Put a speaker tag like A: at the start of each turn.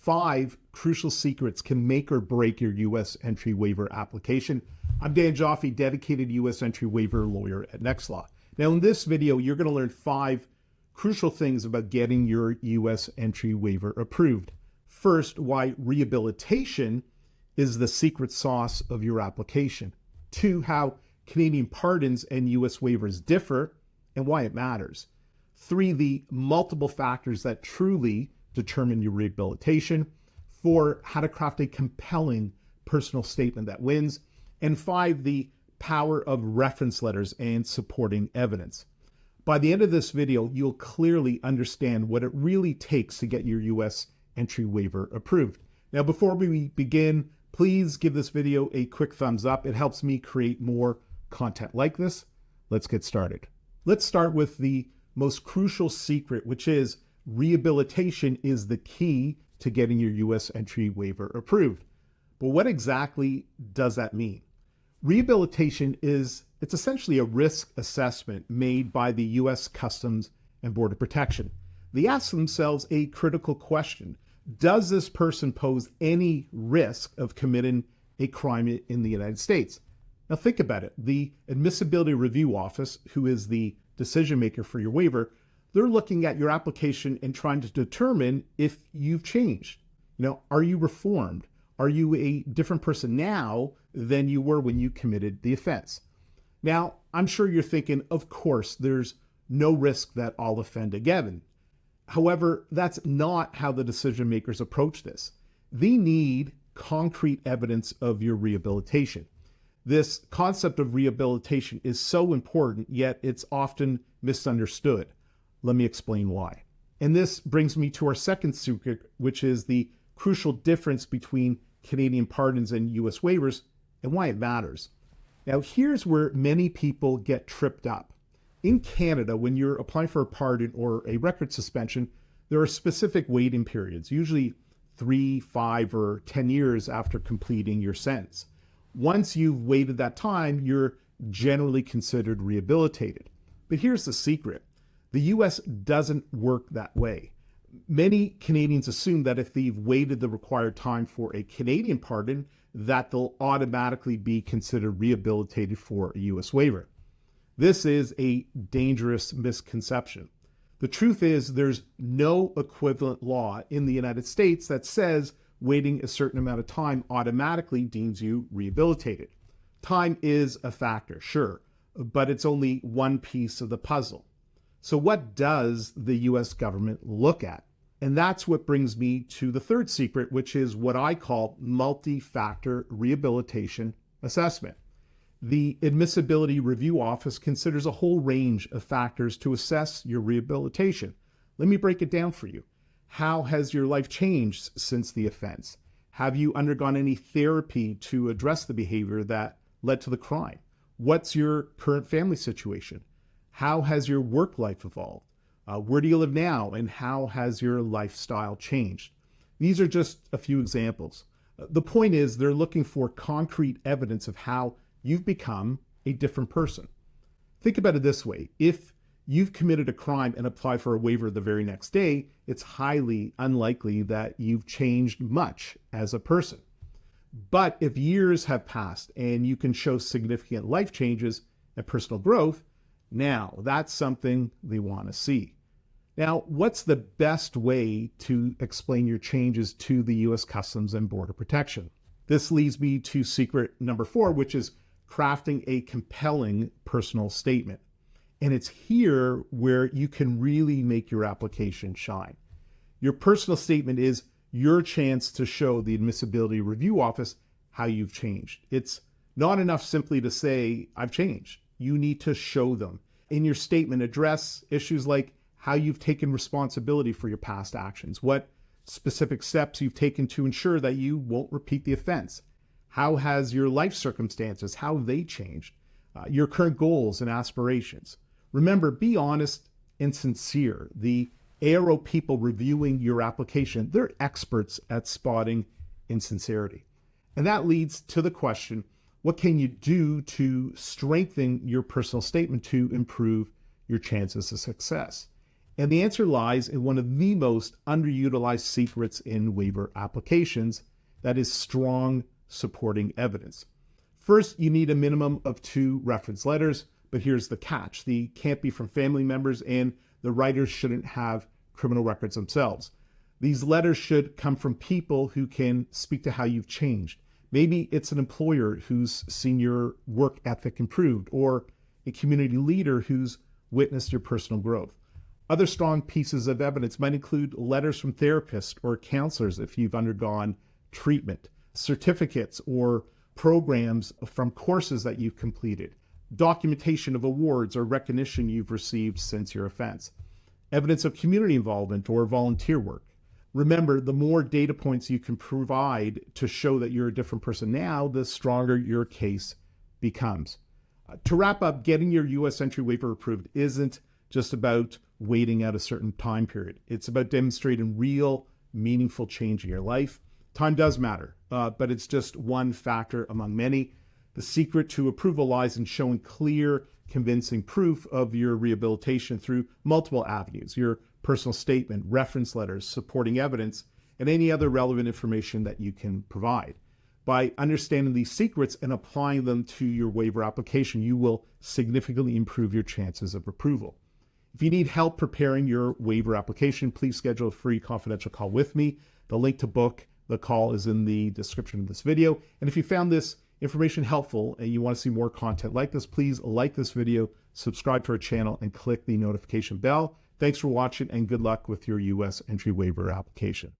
A: 5 crucial secrets can make or break your U.S. entry waiver application. I'm Dan Joffe, dedicated U.S. entry waiver lawyer at NextLaw. Now, in this video, you're going to learn 5 crucial things about getting your U.S. entry waiver approved. First, why rehabilitation is the secret sauce of your application. 2, how Canadian pardons and U.S. waivers differ and why it matters. 3, the multiple factors that truly determine your rehabilitation. 4, how to craft a compelling personal statement that wins. And 5, the power of reference letters and supporting evidence. By the end of this video, you'll clearly understand what it really takes to get your U.S. entry waiver approved. Now, before we begin, please give this video a quick thumbs up. It helps me create more content like this. Let's get started. Let's start with the most crucial secret, which is rehabilitation is the key to getting your U.S. entry waiver approved. But what exactly does that mean? Rehabilitation it's essentially a risk assessment made by the U.S. Customs and Border Protection. They ask themselves a critical question. Does this person pose any risk of committing a crime in the United States? Now think about it. The Admissibility Review Office, who is the decision maker for your waiver, they're looking at your application and trying to determine if you've changed. Are you reformed? Are you a different person now than you were when you committed the offense? Now, I'm sure you're thinking, of course, there's no risk that I'll offend again. However, that's not how the decision makers approach this. They need concrete evidence of your rehabilitation. This concept of rehabilitation is so important, yet it's often misunderstood. Let me explain why. And this brings me to our second secret, which is the crucial difference between Canadian pardons and U.S. waivers and why it matters. Now, here's where many people get tripped up. In Canada, when you're applying for a pardon or a record suspension, there are specific waiting periods, usually 3, 5, or 10 years after completing your sentence. Once you've waited that time, you're generally considered rehabilitated. But here's the secret. The U.S. doesn't work that way. Many Canadians assume that if they've waited the required time for a Canadian pardon, that they'll automatically be considered rehabilitated for a U.S. waiver. This is a dangerous misconception. The truth is there's no equivalent law in the United States that says waiting a certain amount of time automatically deems you rehabilitated. Time is a factor, sure, but it's only one piece of the puzzle. So what does the U.S. government look at? And that's what brings me to the third secret, which is what I call multi-factor rehabilitation assessment. The Admissibility Review Office considers a whole range of factors to assess your rehabilitation. Let me break it down for you. How has your life changed since the offense? Have you undergone any therapy to address the behavior that led to the crime? What's your current family situation? How has your work life evolved? Where do you live now? And how has your lifestyle changed? These are just a few examples. The point is they're looking for concrete evidence of how you've become a different person. Think about it this way. If you've committed a crime and apply for a waiver the very next day, it's highly unlikely that you've changed much as a person. But if years have passed and you can show significant life changes and personal growth, now that's something they want to see. Now, what's the best way to explain your changes to the U.S. Customs and Border Protection? This leads me to secret number 4, which is crafting a compelling personal statement. And it's here where you can really make your application shine. Your personal statement is your chance to show the Admissibility Review Office how you've changed. It's not enough simply to say, I've changed. You need to show them. In your statement, address issues like how you've taken responsibility for your past actions, what specific steps you've taken to ensure that you won't repeat the offense. How has your life circumstances, how have they changed? Your current goals and aspirations. Remember, be honest and sincere. The ARO people reviewing your application, they're experts at spotting insincerity. And that leads to the question, what can you do to strengthen your personal statement to improve your chances of success? And the answer lies in one of the most underutilized secrets in waiver applications, that is strong supporting evidence. First, you need a minimum of 2 reference letters, but here's the catch. They can't be from family members, and the writers shouldn't have criminal records themselves. These letters should come from people who can speak to how you've changed. Maybe it's an employer who's seen your work ethic improved, or a community leader who's witnessed your personal growth. Other strong pieces of evidence might include letters from therapists or counselors if you've undergone treatment, certificates or programs from courses that you've completed, documentation of awards or recognition you've received since your offense, evidence of community involvement or volunteer work. Remember, the more data points you can provide to show that you're a different person now, the stronger your case becomes. To wrap up, getting your U.S. entry waiver approved isn't just about waiting out a certain time period. It's about demonstrating real, meaningful change in your life. Time does matter, but it's just one factor among many. The secret to approval lies in showing clear, convincing proof of your rehabilitation through multiple avenues: your personal statement, reference letters, supporting evidence, and any other relevant information that you can provide. By understanding these secrets and applying them to your waiver application, you will significantly improve your chances of approval. If you need help preparing your waiver application, please schedule a free confidential call with me. The link to book the call is in the description of this video. And if you found this information helpful and you want to see more content like this, please like this video, subscribe to our channel, and click the notification bell. Thanks for watching, and good luck with your U.S. entry waiver application.